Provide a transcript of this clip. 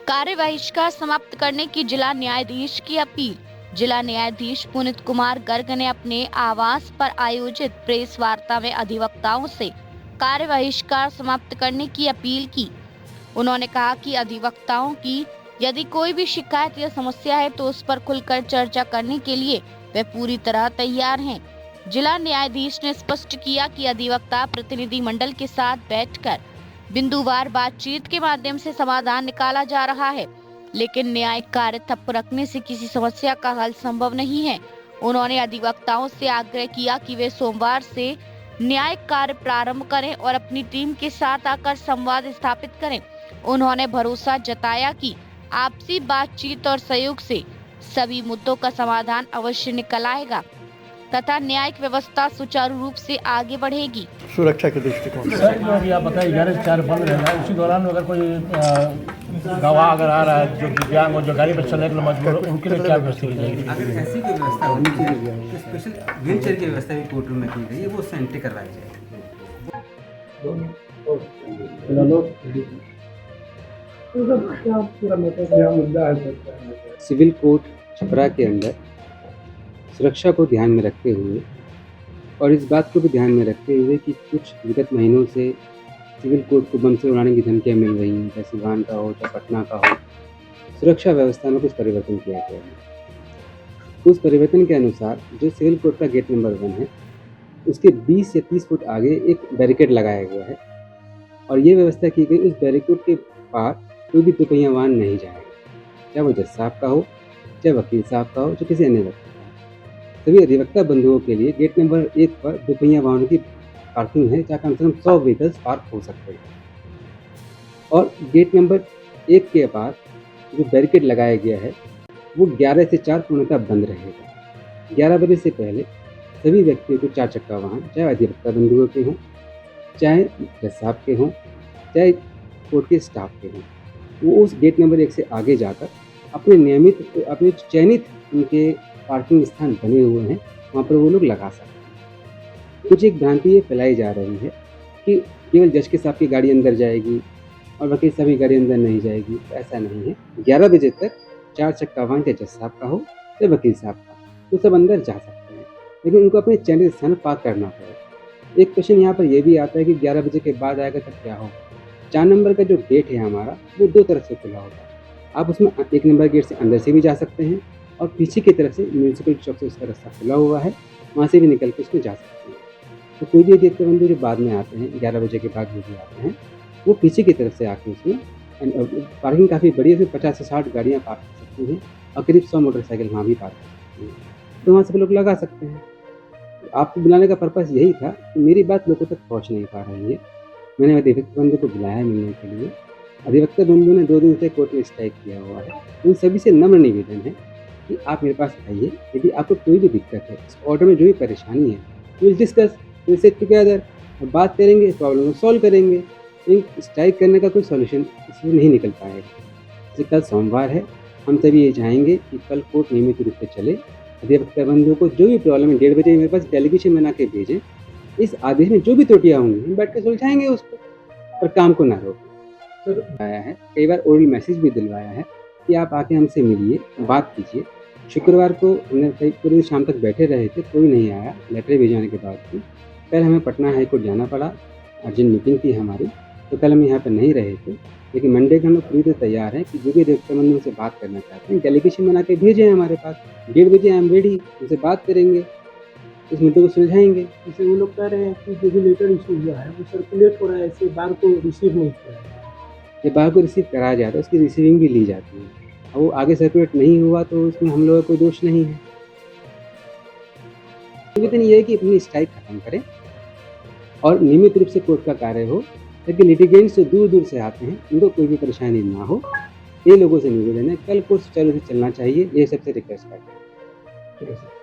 कार्य बहिष्कार समाप्त करने की जिला न्यायाधीश की अपील। जिला न्यायाधीश पुनीत कुमार गर्ग ने अपने आवास पर आयोजित प्रेस वार्ता में अधिवक्ताओं से कार्य बहिष्कार समाप्त करने की अपील की। उन्होंने कहा कि अधिवक्ताओं की यदि कोई भी शिकायत या समस्या है तो उस पर खुलकर चर्चा करने के लिए वे पूरी तरह तैयार हैं। जिला न्यायाधीश ने स्पष्ट किया कि अधिवक्ता प्रतिनिधि मंडल के साथ बैठकर बिंदुवार बातचीत के माध्यम से समाधान निकाला जा रहा है, लेकिन न्यायिक कार्य ठप्प रखने से किसी समस्या का हल संभव नहीं है। उन्होंने अधिवक्ताओं से आग्रह किया कि वे सोमवार से न्यायिक कार्य प्रारंभ करें और अपनी टीम के साथ आकर संवाद स्थापित करें। उन्होंने भरोसा जताया कि आपसी बातचीत और सहयोग से सभी मुद्दों का समाधान अवश्य निकल आएगा तथा न्यायिक व्यवस्था सुचारू रूप से आगे बढ़ेगी। सुरक्षा के दृष्टिकोण सर अभी आप बताइए 11 से 4 बंद रहेगा, उसी दौरान अगर कोई गवाह अगर आ रहा है जो दिव्यांग और जो गाड़ी पर चलने के लिए मजबूर हो, उनके लिए क्या व्यवस्था की जाएगी? अगर ऐसी कोई व्यवस्था होनी चाहिए तो स्पेशल व्हील चेयर की व्यवस्था भी कोर्ट रूम में की गई है, वो सेंट्री करवाई जाए। सिविल कोर्ट छपरा के अंदर सुरक्षा को ध्यान में रखते हुए और इस बात को भी ध्यान में रखते हुए कि कुछ विगत महीनों से सिविल कोर्ट को बम से उड़ाने की धमकियाँ मिल रही हैं, चाहे सिवान का हो चाहे पटना का हो, सुरक्षा व्यवस्था में कुछ परिवर्तन किया गया है। उस परिवर्तन के अनुसार जो सिविल कोर्ट का गेट नंबर 1 है, उसके 20 से 30 फुट आगे एक बैरिकेड लगाया गया है और ये व्यवस्था की गई उस बैरिकेड के पार कोई भी दोपहिया वाहन नहीं जाएगा, चाहे वो जज साहब का हो, चाहे वकील साहब का हो, चाहे किसी अन्य व्यक्ति। सभी अधिवक्ता बंधुओं के लिए गेट नंबर 1 पर दोपहिया वाहनों की पार्किंग है, जहाँ कम से कम 100 व्हीकल्स पार्क हो सकते हैं। और गेट नंबर 1 के पास जो बैरिकेड लगाया गया है वो 11 से 4 पूर्णतः बंद रहेगा। 11 बजे से पहले सभी व्यक्तियों को 4 चक्का वाहन, चाहे अधिवक्ता बंधुओं के हों, चाहे जज साहब के हों, चाहे कोर्ट के स्टाफ के हों, वो उस गेट नंबर 1 से आगे जाकर अपने चयनित उनके पार्किंग स्थान बने हुए हैं, वहाँ पर वो लोग लगा सकते हैं। कुछ एक भ्रांति ये फैलाई जा रही है कि केवल जज के साहब की गाड़ी अंदर जाएगी और वकील साहब की गाड़ी अंदर नहीं जाएगी, तो ऐसा नहीं है। 11 बजे तक 4 चक्का वाहन चाहे जज साहब का हो या वकील साहब का, तो सब अंदर जा सकते हैं, लेकिन उनको अपने चयनित स्थान पार्क करना पड़ेगा। एक क्वेश्चन यहाँ पर यह भी आता है कि 11 बजे के बाद आएगा तब क्या होगा। 4 नंबर का जो गेट है हमारा, वो 2 तरफ से खुला होगा। आप उसमें 1 नंबर गेट से अंदर से भी जा सकते हैं और पीछे की तरफ से म्यूनसिपल चौक से उसका रास्ता खुला हुआ है, वहाँ से भी निकल के उसमें जा सकते हैं। तो कोई भी अधिवक्ता बंधु जो बाद में आते हैं, 11 बजे के बाद जो भी आते हैं, वो पीछे की तरफ से आके उसमें पार्किंग काफ़ी बड़ी है, उसमें 50 से 60 गाड़ियाँ पार्क कर सकती हैं और करीब 100 मोटरसाइकिल वहाँ भी पार्क कर सकती हैं, तो वहाँ से लोग लगा सकते हैं। आपको बुलाने का पर्पज़ यही था कि मेरी बात लोगों तक पहुँच नहीं पा रही है। मैंने अधिवक्ता बंधु को बुलाया मिलने के लिए। अधिवक्ता बंधु ने 2 दिन से कोर्ट में स्ट्राइक किया हुआ है। उन सभी से नम्र निवेदन है कि आप मेरे पास आइए, यदि आपको कोई भी दिक्कत है, इस ऑर्डर में जो भी परेशानी है, will discuss, will sit together, बात करेंगे, प्रॉब्लम को सॉल्व करेंगे। स्ट्राइक करने का कोई सॉल्यूशन इसमें नहीं निकल पाएगा। जैसे कल सोमवार है, हम सभी ये चाहेंगे कि कल कोर्ट नियमित रूप से चले। अधिवक्ता बंधुओं को जो भी प्रॉब्लम है 1:30 बजे मेरे पास डेलीगेशन बना के भेजें। इस आदेश में जो भी त्रुटियाँ होंगी हम बैठ कर सुलझाएंगे उसको, पर काम को ना रोकें। आया है, कई बार ओरल मैसेज भी दिलवाया है कि आप आके हमसे मिलिए, बात कीजिए। शुक्रवार को हमने पूरी शाम तक बैठे रहे थे, कोई नहीं आया लेटर भेजाने के बाद भी। कल हमें पटना हाई कोर्ट जाना पड़ा, अर्जेंट मीटिंग थी हमारी, तो कल हम यहाँ पर नहीं रहे थे, लेकिन मंडे को हम लोग पूरी तरह तैयार हैं कि जो भी अधिवक्ता बंधु से बात करना चाहते हैं डेलीगेशन बना के भेजें हमारे पास। 1:30 बजे आई एम रेडी, उनसे बात करेंगे, इस मुद्दे को सुलझाएंगे। जैसे वो लोग कह रहे हैं कि जो भी लेटर इशू हुआ है वो सर्कुलेट हो रहा है, ऐसे बार को रिसीव नहीं किया है। ये बार को रिसीव कराया जाता है, उसकी रिसीविंग भी ली जाती है, और वो आगे सर्कुलेट नहीं हुआ तो उसमें हम लोगों का कोई दोष नहीं है। निवेदन ये है कि अपनी स्ट्राइक खत्म करें और नियमित रूप से कोर्ट का कार्य हो, ताकि लिटिगेंट्स जो दूर दूर से आते हैं उनको कोई भी परेशानी ना हो। ये लोगों से निवेदन है, कल कोर्ट सुचारू रूप से चलना चाहिए, ये सबसे रिक्वेस्ट करते हैं।